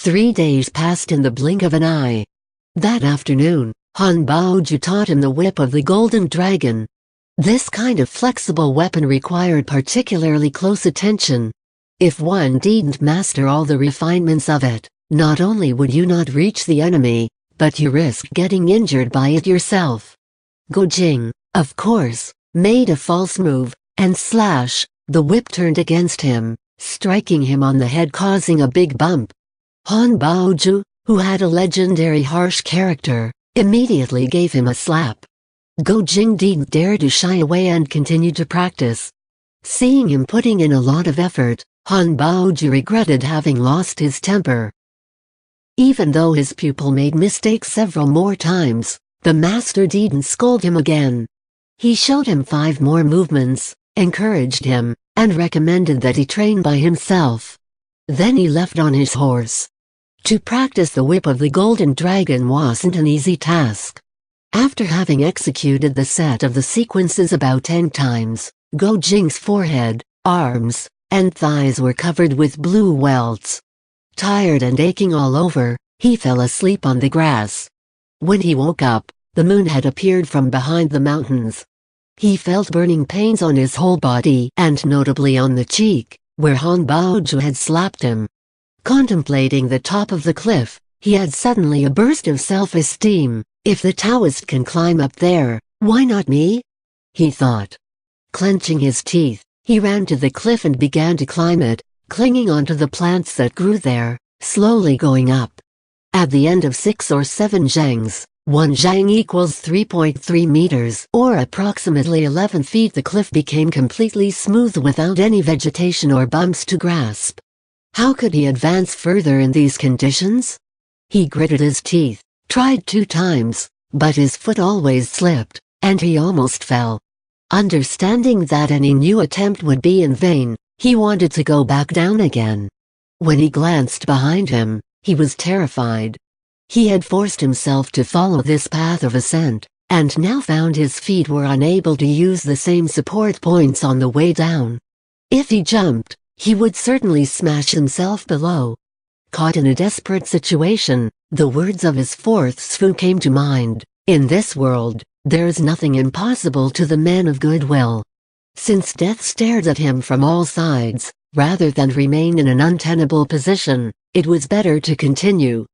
3 days passed in the blink of an eye. That afternoon, Han Baoju taught him the whip of the golden dragon. This kind of flexible weapon required particularly close attention. If one didn't master all the refinements of it, not only would you not reach the enemy, but you risked getting injured by it yourself. Go Jing, of course, made a false move, and slash, the whip turned against him, striking him on the head, causing a big bump. Han Baoju, who had a legendary harsh character, immediately gave him a slap. Go Jing didn't dare to shy away and continued to practice. Seeing him putting in a lot of effort, Han Baoju regretted having lost his temper. Even though his pupil made mistakes several more times, the master didn't scold him again. He showed him 5 more movements, encouraged him, and recommended that he train by himself. Then he left on his horse. To practice the whip of the golden dragon wasn't an easy task. After having executed the set of the sequences about 10 times, Go Jing's forehead, arms, and thighs were covered with blue welts. Tired and aching all over, he fell asleep on the grass. When he woke up, the moon had appeared from behind the mountains. He felt burning pains on his whole body and notably on the cheek, where Han Baoju had slapped him. Contemplating the top of the cliff, he had suddenly a burst of self-esteem. If the Taoist can climb up there, why not me? He thought. Clenching his teeth, he ran to the cliff and began to climb it, clinging onto the plants that grew there, slowly going up. At the end of 6 or 7 zhangs, 1 zhang equals 3.3 meters or approximately 11 feet, the cliff became completely smooth without any vegetation or bumps to grasp. How could he advance further in these conditions? He gritted his teeth, tried 2 times, but his foot always slipped, and he almost fell. Understanding that any new attempt would be in vain, he wanted to go back down again. When he glanced behind him, he was terrified. He had forced himself to follow this path of ascent, and now found his feet were unable to use the same support points on the way down. If he jumped, he would certainly smash himself below. Caught in a desperate situation, the words of his 4th Sfu came to mind. In this world, there is nothing impossible to the man of goodwill. Since death stared at him from all sides, rather than remain in an untenable position, it was better to continue.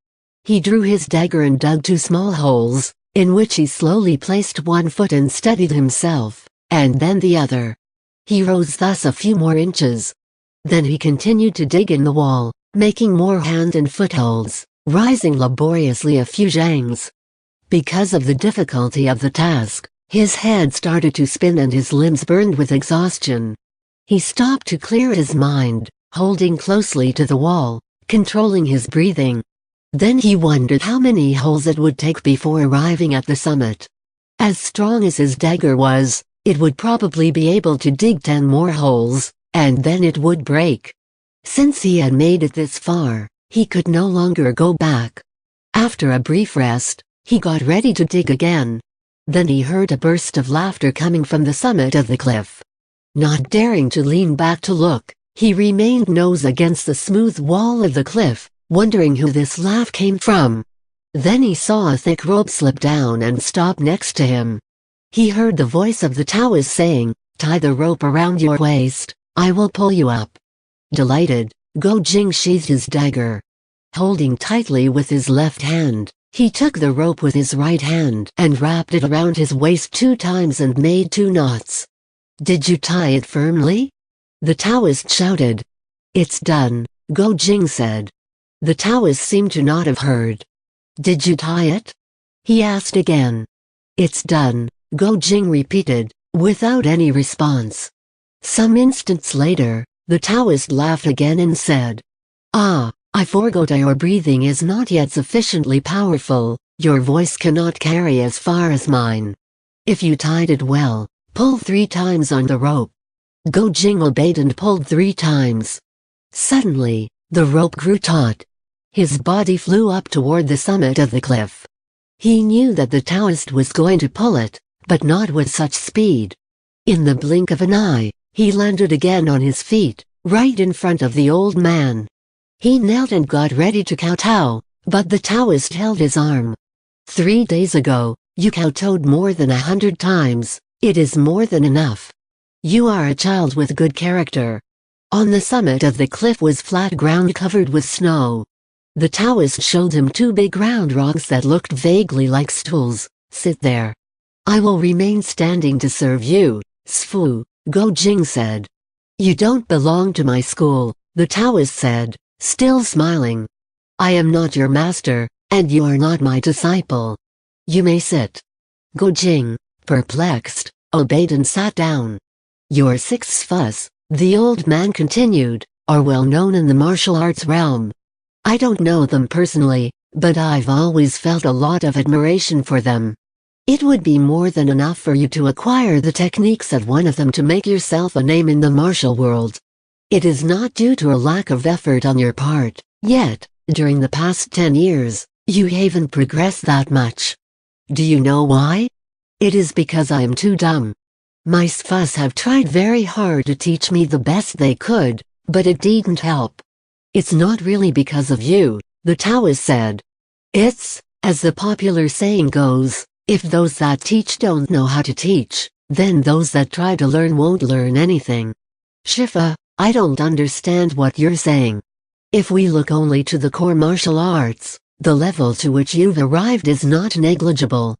He drew his dagger and dug 2 small holes, in which he slowly placed 1 foot and steadied himself, and then the other. He rose thus a few more inches. Then he continued to dig in the wall, making more hand and footholds, rising laboriously a few zhangs. Because of the difficulty of the task, his head started to spin and his limbs burned with exhaustion. He stopped to clear his mind, holding closely to the wall, controlling his breathing. Then he wondered how many holes it would take before arriving at the summit. As strong as his dagger was, it would probably be able to dig 10 more holes, and then it would break. Since he had made it this far, he could no longer go back. After a brief rest, he got ready to dig again. Then he heard a burst of laughter coming from the summit of the cliff. Not daring to lean back to look, he remained nose against the smooth wall of the cliff, wondering who this laugh came from. Then he saw a thick rope slip down and stop next to him. He heard the voice of the Taoist saying, "Tie the rope around your waist, I will pull you up." Delighted, Go Jing sheathed his dagger. Holding tightly with his left hand, he took the rope with his right hand and wrapped it around his waist 2 times and made 2 knots. "Did you tie it firmly?" the Taoist shouted. "It's done," Go Jing said. The Taoist seemed to not have heard. "Did you tie it?" he asked again. "It's done," Go Jing repeated, without any response. Some instants later, the Taoist laughed again and said, "Ah, I forgot your breathing is not yet sufficiently powerful, your voice cannot carry as far as mine. If you tied it well, pull 3 times on the rope." Go Jing obeyed and pulled 3 times. Suddenly, the rope grew taut. His body flew up toward the summit of the cliff. He knew that the Taoist was going to pull it, but not with such speed. In the blink of an eye, he landed again on his feet, right in front of the old man. He knelt and got ready to kowtow, but the Taoist held his arm. 3 days ago, you kowtowed more than 100 times. It is more than enough. You are a child with good character. On the summit of the cliff was flat ground covered with snow. The Taoist showed him 2 big round rocks that looked vaguely like stools. Sit there. I will remain standing to serve you, Sfu, Go Jing said. You don't belong to my school, the Taoist said, still smiling. I am not your master, and you are not my disciple. You may sit. Go Jing, perplexed, obeyed and sat down. Your 6 Sfus, the old man continued, are well known in the martial arts realm. I don't know them personally, but I've always felt a lot of admiration for them. It would be more than enough for you to acquire the techniques of one of them to make yourself a name in the martial world. It is not due to a lack of effort on your part, yet, during the past 10 years, you haven't progressed that much. Do you know why? It is because I am too dumb. My Sfus have tried very hard to teach me the best they could, but it didn't help. It's not really because of you, the Taoist said. It's, as the popular saying goes, if those that teach don't know how to teach, then those that try to learn won't learn anything. Shifa, I don't understand what you're saying. If we look only to the core martial arts, the level to which you've arrived is not negligible.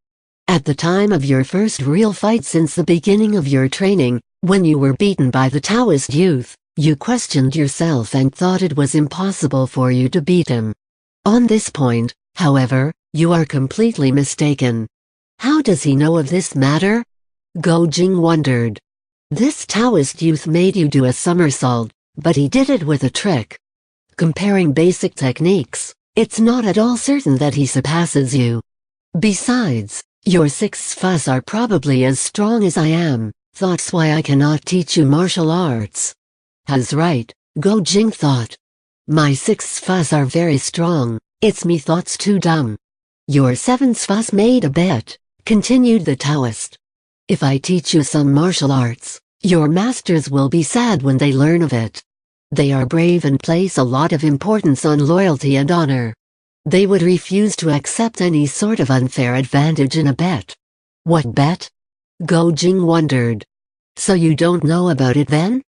At the time of your first real fight since the beginning of your training, when you were beaten by the Taoist youth, you questioned yourself and thought it was impossible for you to beat him. On this point, however, you are completely mistaken. How does he know of this matter? Go Jing wondered. This Taoist youth made you do a somersault, but he did it with a trick. Comparing basic techniques, it's not at all certain that he surpasses you. Besides, your 6 Sfus are probably as strong as I am, that's why I cannot teach you martial arts. Has right, Go Jing thought. My 6 Sfus are very strong, it's me thoughts too dumb. Your 7 Sfus made a bet, continued the Taoist. If I teach you some martial arts, your masters will be sad when they learn of it. They are brave and place a lot of importance on loyalty and honor. They would refuse to accept any sort of unfair advantage in a bet. What bet? Go Jing wondered. So you don't know about it then?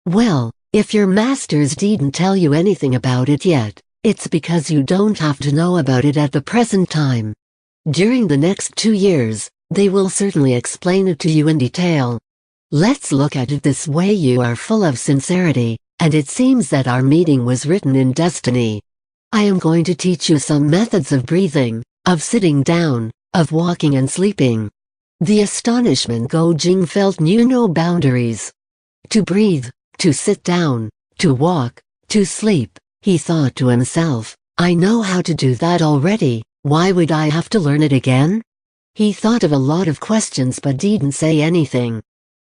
Well, if your masters didn't tell you anything about it yet, it's because you don't have to know about it at the present time. During the next 2 years, they will certainly explain it to you in detail. Let's look at it this way: you are full of sincerity, and it seems that our meeting was written in destiny. I am going to teach you some methods of breathing, of sitting down, of walking and sleeping. The astonishment Go Jing felt knew no boundaries. To breathe, to sit down, to walk, to sleep, he thought to himself, I know how to do that already, why would I have to learn it again? He thought of a lot of questions but didn't say anything.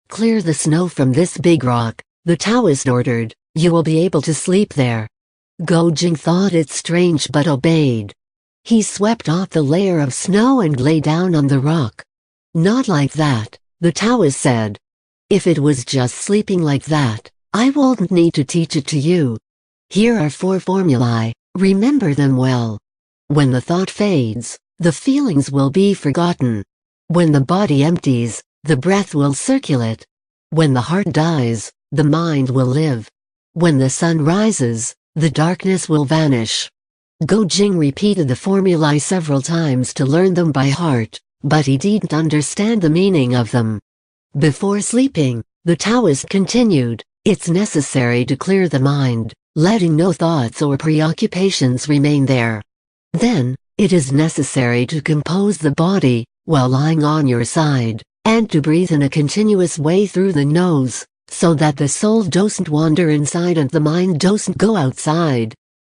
Clear the snow from this big rock, the Taoist ordered, you will be able to sleep there. Go Jing thought it strange but obeyed. He swept off the layer of snow and lay down on the rock. Not like that, the Taoist said. If it was just sleeping like that, I wouldn't need to teach it to you. Here are 4 formulae, remember them well. When the thought fades, the feelings will be forgotten. When the body empties, the breath will circulate. When the heart dies, the mind will live. When the sun rises, the darkness will vanish. Go Jing repeated the formulae several times to learn them by heart, but he didn't understand the meaning of them. Before sleeping, the Taoist continued, it's necessary to clear the mind, letting no thoughts or preoccupations remain there. Then, it is necessary to compose the body, while lying on your side, and to breathe in a continuous way through the nose, so that the soul doesn't wander inside and the mind doesn't go outside.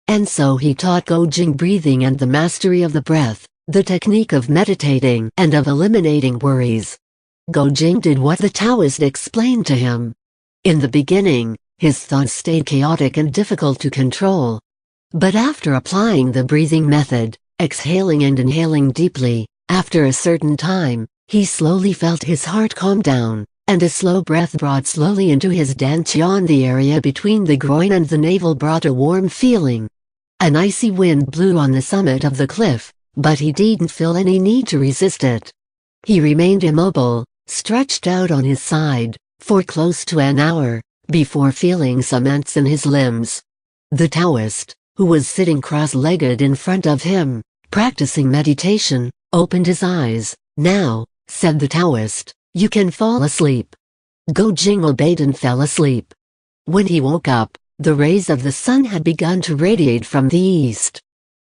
And so he taught Go Jing breathing and the mastery of the breath, the technique of meditating and of eliminating worries. Go Jing did what the Taoist explained to him. In the beginning, his thoughts stayed chaotic and difficult to control. But after applying the breathing method, exhaling and inhaling deeply, after a certain time, he slowly felt his heart calm down, and a slow breath brought slowly into his dantian. The area between the groin and the navel brought a warm feeling, An icy wind blew on the summit of the cliff, but he didn't feel any need to resist it. He remained immobile, stretched out on his side, for close to an hour, before feeling some ants in his limbs. The Taoist, who was sitting cross-legged in front of him, practicing meditation, opened his eyes. "Now," said the Taoist, "you can fall asleep." Go Jing obeyed and fell asleep. When he woke up, the rays of the sun had begun to radiate from the east.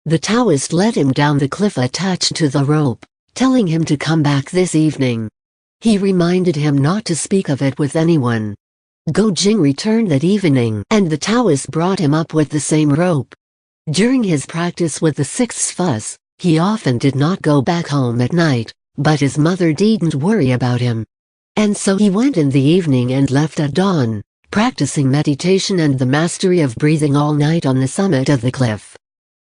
The Taoist led him down the cliff attached to the rope, telling him to come back this evening. He reminded him not to speak of it with anyone. Go Jing returned that evening, and the Taoist brought him up with the same rope. During his practice with the sixth fuss, he often did not go back home at night, but his mother didn't worry about him. And so he went in the evening and left at dawn, practicing meditation and the mastery of breathing all night on the summit of the cliff.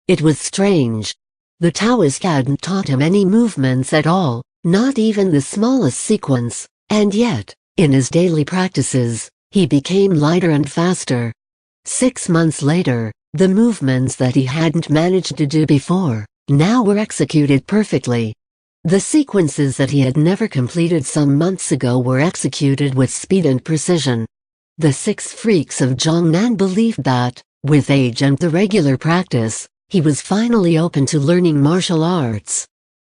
It was strange. The Taoist hadn't taught him any movements at all, not even the smallest sequence, and yet, in his daily practices, he became lighter and faster. 6 months later, the movements that he hadn't managed to do before, now were executed perfectly. The sequences that he had never completed some months ago were executed with speed and precision. The 6 freaks of Zhongnan believed that, with age and the regular practice, he was finally open to learning martial arts.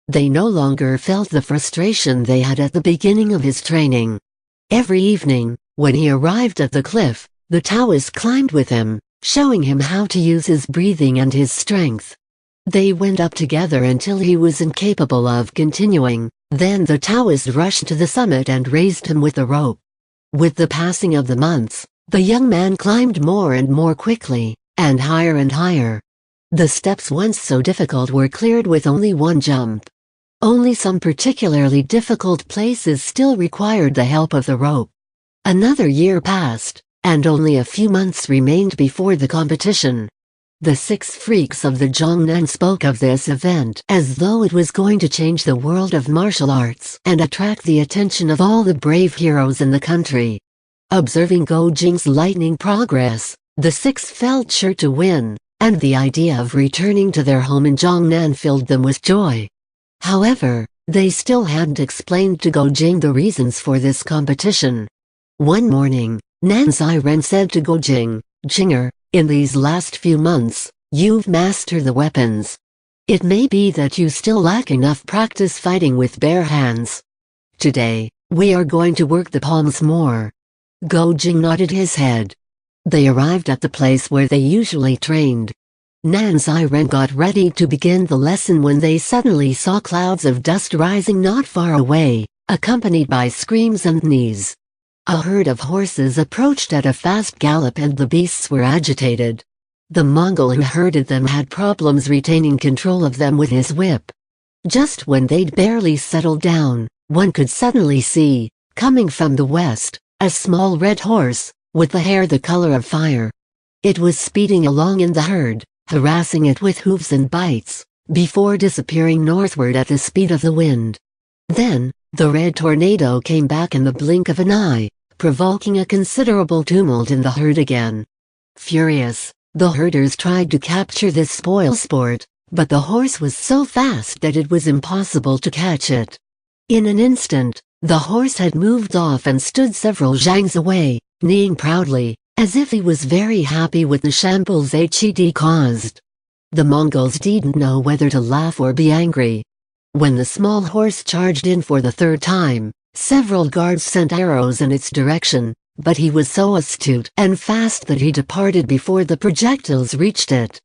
They no longer felt the frustration they had at the beginning of his training. Every evening, when he arrived at the cliff, the Taoist climbed with him, showing him how to use his breathing and his strength. They went up together until he was incapable of continuing, then the Taoist rushed to the summit and raised him with the rope. With the passing of the months, the young man climbed more and more quickly, and higher. The steps once so difficult were cleared with only one jump. Only some particularly difficult places still required the help of the rope. Another year passed, and only a few months remained before the competition. The 6 freaks of the Zhongnan spoke of this event as though it was going to change the world of martial arts and attract the attention of all the brave heroes in the country. Observing Go Jing's lightning progress, the 6 felt sure to win, and the idea of returning to their home in Zhongnan filled them with joy. However, they still hadn't explained to Go Jing the reasons for this competition. One morning, Nan Ziren said to Go Jing, "Jinger, in these last few months, you've mastered the weapons. It may be that you still lack enough practice fighting with bare hands. Today, we are going to work the palms more." Go Jing nodded his head. They arrived at the place where they usually trained. Nan Ziren got ready to begin the lesson when they suddenly saw clouds of dust rising not far away, accompanied by screams and knees. A herd of horses approached at a fast gallop and the beasts were agitated. The Mongol who herded them had problems retaining control of them with his whip. Just when they'd barely settled down, one could suddenly see, coming from the west, a small red horse, with the hair the color of fire. It was speeding along in the herd, harassing it with hooves and bites, before disappearing northward at the speed of the wind. Then, the red tornado came back in the blink of an eye, provoking a considerable tumult in the herd again. Furious, the herders tried to capture this spoil sport, but the horse was so fast that it was impossible to catch it. In an instant, the horse had moved off and stood several zhangs away, neighing proudly, as if he was very happy with the shambles he'd caused. The Mongols didn't know whether to laugh or be angry. When the small horse charged in for the 3rd time, several guards sent arrows in its direction, but he was so astute and fast that he departed before the projectiles reached it.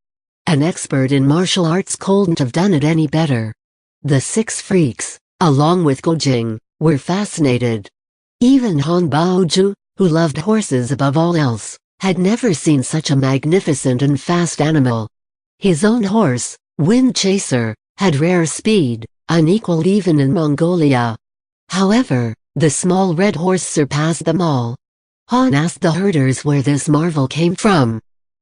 An expert in martial arts couldn't have done it any better. The 6 freaks, along with Go Jing, were fascinated. Even Han Baoju, who loved horses above all else, had never seen such a magnificent and fast animal. His own horse, Wind Chaser, had rare speed, unequaled even in Mongolia. However, the small red horse surpassed them all. Han asked the herders where this marvel came from.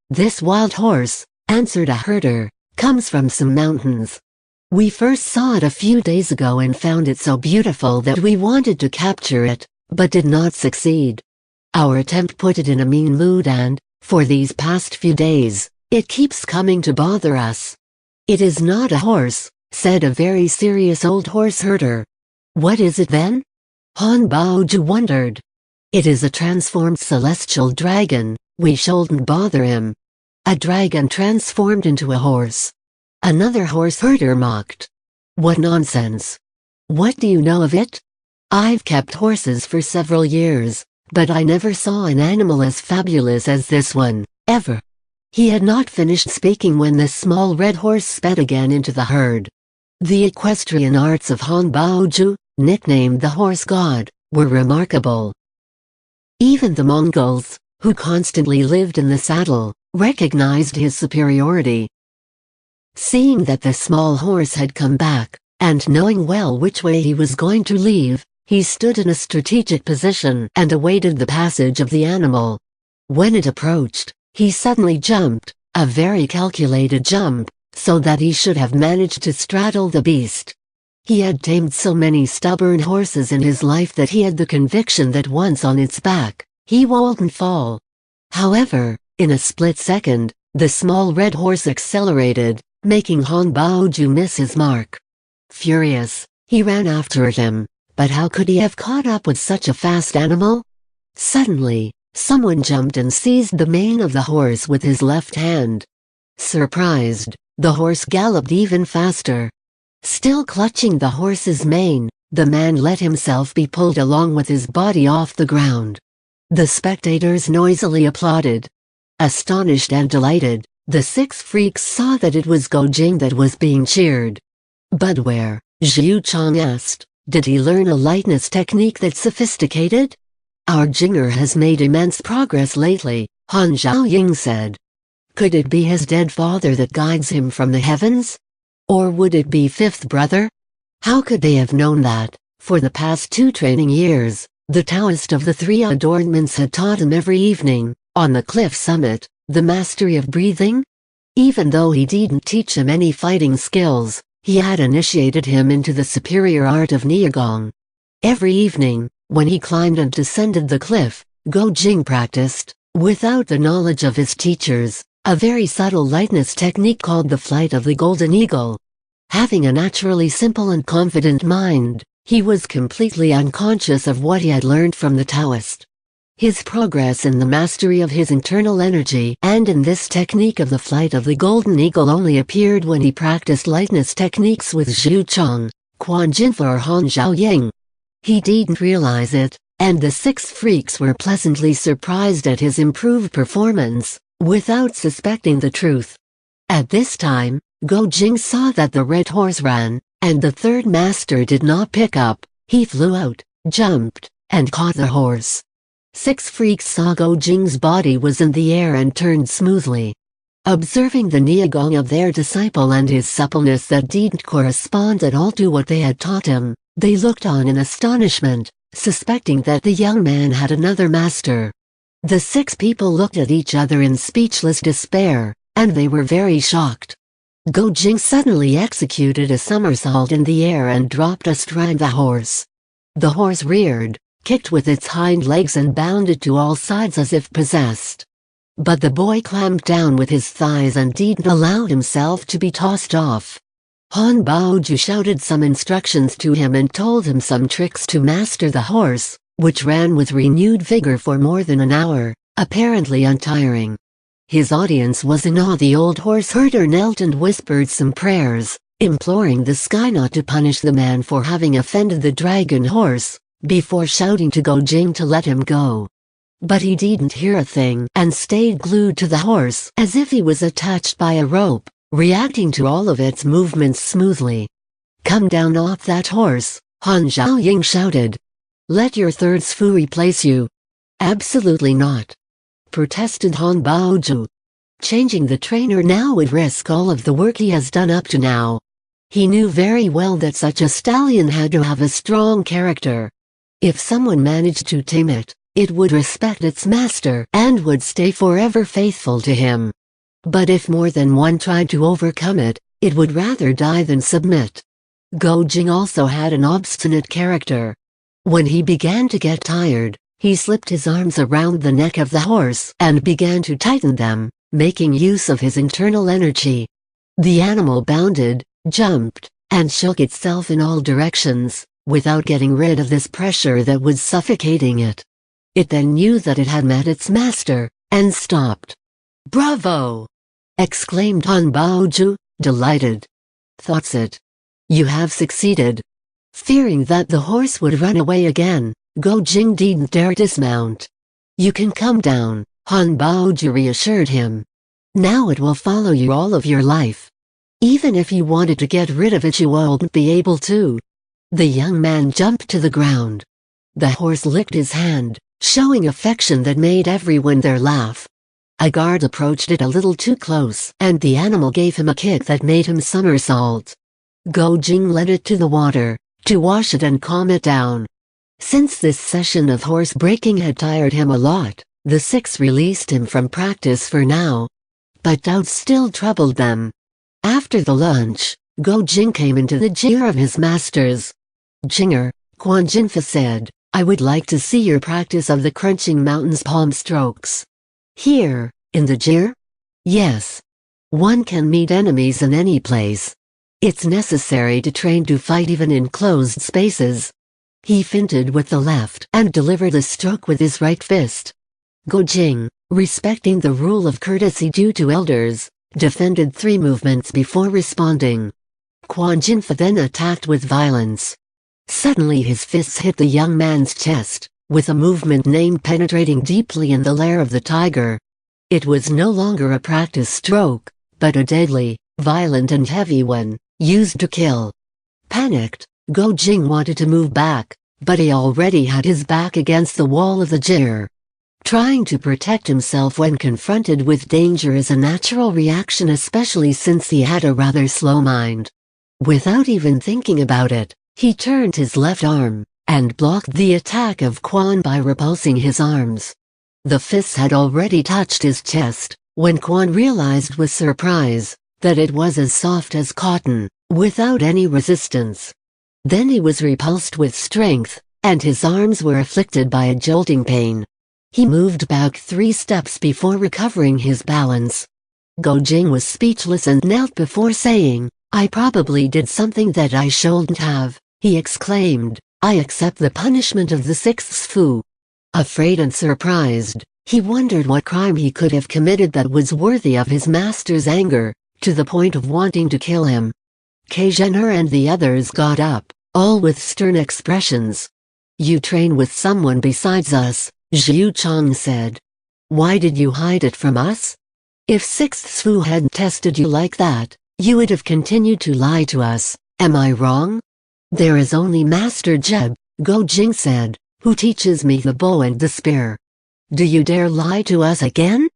"This wild horse," answered a herder, "comes from some mountains. We first saw it a few days ago and found it so beautiful that we wanted to capture it, but did not succeed. Our attempt put it in a mean mood and, for these past few days, It keeps coming to bother us." "It is not a horse," said a very serious old horse herder. "What is it then?" Han Baoju wondered. "It is a transformed celestial dragon. We shouldn't bother him." "A dragon transformed into a horse?" another horse herder mocked. "What nonsense! What do you know of it? I've kept horses for several years, but I never saw an animal as fabulous as this one, ever." He had not finished speaking when the small red horse sped again into the herd. The equestrian arts of Han Baoju, nicknamed the horse god, were remarkable. Even the Mongols, who constantly lived in the saddle, recognized his superiority. Seeing that the small horse had come back, and knowing well which way he was going to leave, he stood in a strategic position and awaited the passage of the animal. When it approached, he suddenly jumped, a very calculated jump, so that he should have managed to straddle the beast. He had tamed so many stubborn horses in his life that he had the conviction that once on its back, he wouldn't fall. However, in a split second, the small red horse accelerated, making Han Baoju miss his mark. Furious, he ran after him, but how could he have caught up with such a fast animal? Suddenly, someone jumped and seized the mane of the horse with his left hand. Surprised, the horse galloped even faster. Still clutching the horse's mane, the man let himself be pulled along with his body off the ground. The spectators noisily applauded. Astonished and delighted, the 6 freaks saw that it was Go Jing that was being cheered. "But where," Zhu Chong asked, "did he learn a lightness technique that's sophisticated?" "Our Jinger has made immense progress lately," Han Zhaoying said. "Could it be his dead father that guides him from the heavens? Or would it be fifth brother?" How could they have known that, for the past 2 training years, the Taoist of the 3 adornments had taught him every evening, on the cliff summit, the mastery of breathing? Even though he didn't teach him any fighting skills, he had initiated him into the superior art of Niagong. Every evening, when he climbed and descended the cliff, Go Jing practiced, without the knowledge of his teachers, a very subtle lightness technique called the flight of the golden eagle. Having a naturally simple and confident mind, he was completely unconscious of what he had learned from the Taoist. His progress in the mastery of his internal energy and in this technique of the flight of the golden eagle only appeared when he practiced lightness techniques with Zhu Chong, Quan Jinfa or Han Zhaoying. He didn't realize it, and the 6 freaks were pleasantly surprised at his improved performance, without suspecting the truth. At this time, Go Jing saw that the red horse ran, and the 3rd master did not pick up. He flew out, jumped, and caught the horse. 6 freaks saw Go Jing's body was in the air and turned smoothly. Observing the Niagong of their disciple and his suppleness that didn't correspond at all to what they had taught him, they looked on in astonishment, suspecting that the young man had another master. The 6 people looked at each other in speechless despair, and they were very shocked. Go Jing suddenly executed a somersault in the air and dropped astride the horse. The horse reared, kicked with its hind legs and bounded to all sides as if possessed. But the boy clamped down with his thighs and didn't allow himself to be tossed off. Han Baoju shouted some instructions to him and told him some tricks to master the horse, which ran with renewed vigor for more than an hour, apparently untiring. His audience was in awe. The old horse herder knelt and whispered some prayers, imploring the sky not to punish the man for having offended the dragon horse, before shouting to Go Jing to let him go. But he didn't hear a thing and stayed glued to the horse as if he was attached by a rope, reacting to all of its movements smoothly. "Come down off that horse," Han Zhaoying shouted. "Let your 3rd Sfu replace you." "Absolutely not," protested Han Baoju. Changing the trainer now would risk all of the work he has done up to now. He knew very well that such a stallion had to have a strong character. If someone managed to tame it, it would respect its master and would stay forever faithful to him. But if more than one tried to overcome it, it would rather die than submit. Go Jing also had an obstinate character. When he began to get tired, he slipped his arms around the neck of the horse and began to tighten them, making use of his internal energy. The animal bounded, jumped, and shook itself in all directions, without getting rid of this pressure that was suffocating it. It then knew that it had met its master, and stopped. "Bravo!" exclaimed Han Baoju, delighted. "That's it. You have succeeded." Fearing that the horse would run away again, Go Jing didn't dare dismount. "You can come down," Han Baoju reassured him. "Now it will follow you all of your life. Even if you wanted to get rid of it, you won't be able to." The young man jumped to the ground. The horse licked his hand, showing affection that made everyone there laugh. A guard approached it a little too close, and the animal gave him a kick that made him somersault. Go Jing led it to the water, to wash it and calm it down. Since this session of horse breaking had tired him a lot, the six released him from practice for now. But doubts still troubled them. After the lunch, Go Jing came into the jeer of his masters. "Jinger," Quan Jinfa said, "I would like to see your practice of the crunching mountains palm strokes." "Here, in the jeer?" "Yes. One can meet enemies in any place. It's necessary to train to fight even in closed spaces." He finted with the left and delivered a stroke with his right fist. Go Jing, respecting the rule of courtesy due to elders, defended 3 movements before responding. Quan Jinfa then attacked with violence. Suddenly his fists hit the young man's chest, with a movement named penetrating deeply in the lair of the tiger. It was no longer a practice stroke, but a deadly, violent and heavy one, used to kill. Panicked, Go Jing wanted to move back, but he already had his back against the wall of the jeer. Trying to protect himself when confronted with danger is a natural reaction, especially since he had a rather slow mind. Without even thinking about it, he turned his left arm, and blocked the attack of Quan by repulsing his arms. The fists had already touched his chest, when Quan realized with surprise that it was as soft as cotton, without any resistance. Then he was repulsed with strength, and his arms were afflicted by a jolting pain. He moved back 3 steps before recovering his balance. Go Jing was speechless and knelt before saying, "I probably did something that I shouldn't have," he exclaimed. "I accept the punishment of the 6th Fu." Afraid and surprised, he wondered what crime he could have committed that was worthy of his master's anger, to the point of wanting to kill him. Kazhener and the others got up, all with stern expressions. "You train with someone besides us," Zhu Chong said. "Why did you hide it from us? If 6th Fu hadn't tested you like that, you would have continued to lie to us, am I wrong?" "There is only Master Jeb," Go Jing said, "who teaches me the bow and the spear. Do you dare lie to us again?"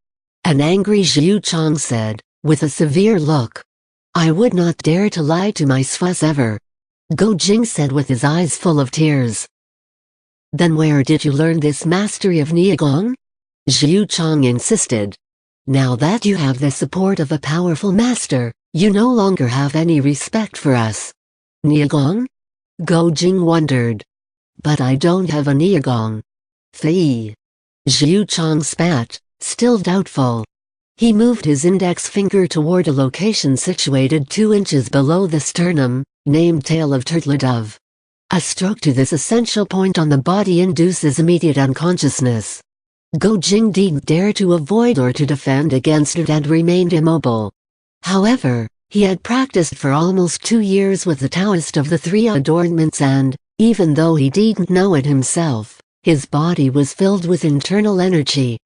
An angry Zhu Chong said, with a severe look. "I would not dare to lie to my Sfus ever," Go Jing said with his eyes full of tears. "Then where did you learn this mastery of Niagong?" Zhu Chong insisted. "Now that you have the support of a powerful master, you no longer have any respect for us." "Niagong?" Go Jing wondered. "But I don't have a Niagong." "Fee." Zhu Chong spat, still doubtful. He moved his index finger toward a location situated 2 inches below the sternum, named Tail of Turtle Dove. A stroke to this essential point on the body induces immediate unconsciousness. Go Jing didn't dare to avoid or to defend against it and remained immobile. However, he had practiced for almost 2 years with the Taoist of the 3 adornments and, even though he didn't know it himself, his body was filled with internal energy.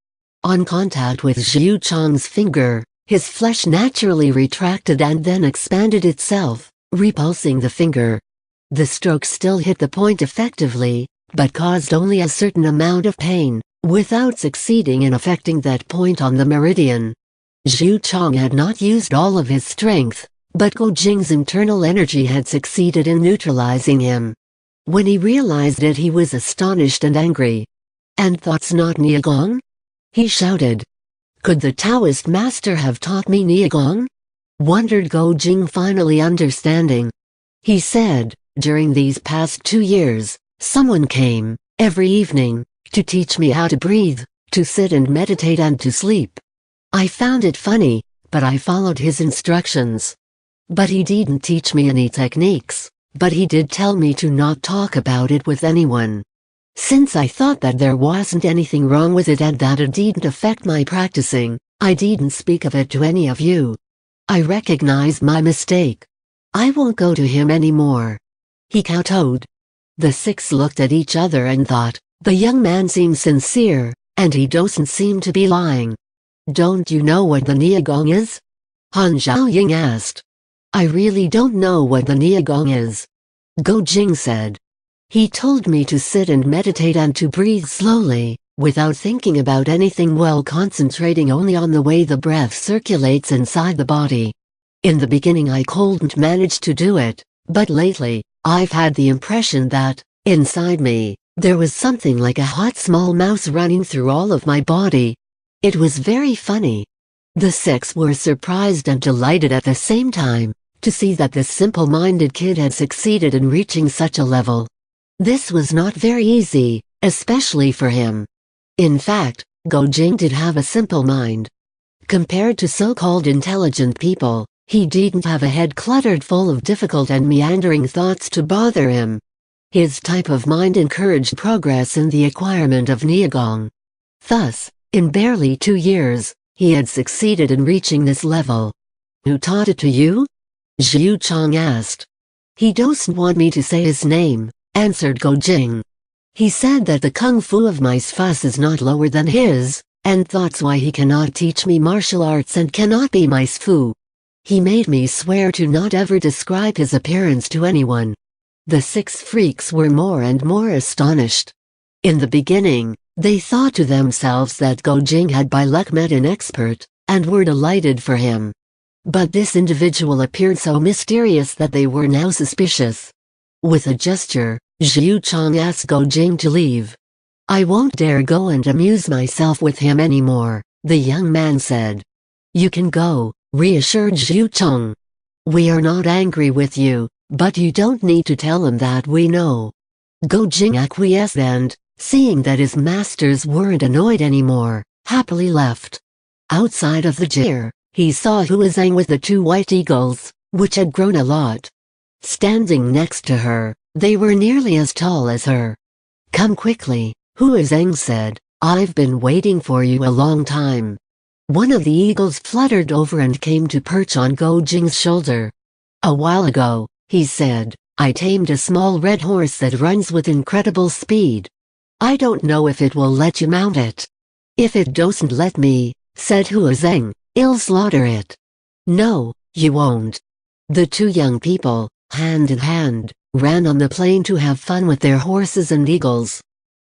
On contact with Zhu Chong's finger, his flesh naturally retracted and then expanded itself, repulsing the finger. The stroke still hit the point effectively, but caused only a certain amount of pain, without succeeding in affecting that point on the meridian. Zhu Chong had not used all of his strength, but Go Jing's internal energy had succeeded in neutralizing him. When he realized it, he was astonished and angry. "And that's not Niagong?" he shouted. "Could the Taoist master have taught me Niagong?" wondered Go Jing, finally understanding. He said, "During these past 2 years, someone came, every evening, to teach me how to breathe, to sit and meditate and to sleep. I found it funny, but I followed his instructions. But he didn't teach me any techniques, but he did tell me to not talk about it with anyone. Since I thought that there wasn't anything wrong with it and that it didn't affect my practicing, I didn't speak of it to any of you. I recognized my mistake. I won't go to him anymore. He kowtowed. The six looked at each other and thought, the young man seems sincere, and he doesn't seem to be lying. Don't you know what the Niagong is? Han Xiaoying asked. I really don't know what the Niagong is. Go Jing said. He told me to sit and meditate and to breathe slowly, without thinking about anything while concentrating only on the way the breath circulates inside the body. In the beginning I couldn't manage to do it, but lately, I've had the impression that, inside me, there was something like a hot small mouse running through all of my body. It was very funny. The six were surprised and delighted at the same time, to see that this simple-minded kid had succeeded in reaching such a level. This was not very easy, especially for him. In fact, Go Jing did have a simple mind. Compared to so-called intelligent people, he didn't have a head cluttered full of difficult and meandering thoughts to bother him. His type of mind encouraged progress in the acquirement of Niagong. Thus, in barely 2 years, he had succeeded in reaching this level. Who taught it to you? Zhu Chong asked. He doesn't want me to say his name, answered Go Jing. He said that the kung fu of mice fuss is not lower than his, and that's why he cannot teach me martial arts and cannot be mice fu. He made me swear to not ever describe his appearance to anyone. The six freaks were more and more astonished. In the beginning, they thought to themselves that Go Jing had by luck met an expert, and were delighted for him. But this individual appeared so mysterious that they were now suspicious. With a gesture, Zhu Chong asked Go Jing to leave. I won't dare go and amuse myself with him anymore, the young man said. You can go, reassured Zhu Chong. We are not angry with you, but you don't need to tell him that we know. Go Jing acquiesced and, seeing that his masters weren't annoyed anymore, happily left. Outside of the chair, he saw Hua Zhang with the 2 white eagles, which had grown a lot. Standing next to her, they were nearly as tall as her. Come quickly, Hua Zhang said, I've been waiting for you a long time. One of the eagles fluttered over and came to perch on Go Jing's shoulder. A while ago, he said, I tamed a small red horse that runs with incredible speed. I don't know if it will let you mount it. If it doesn't let me, said Hua Zhang, I'll slaughter it. No, you won't. The 2 young people, hand in hand, ran on the plain to have fun with their horses and eagles.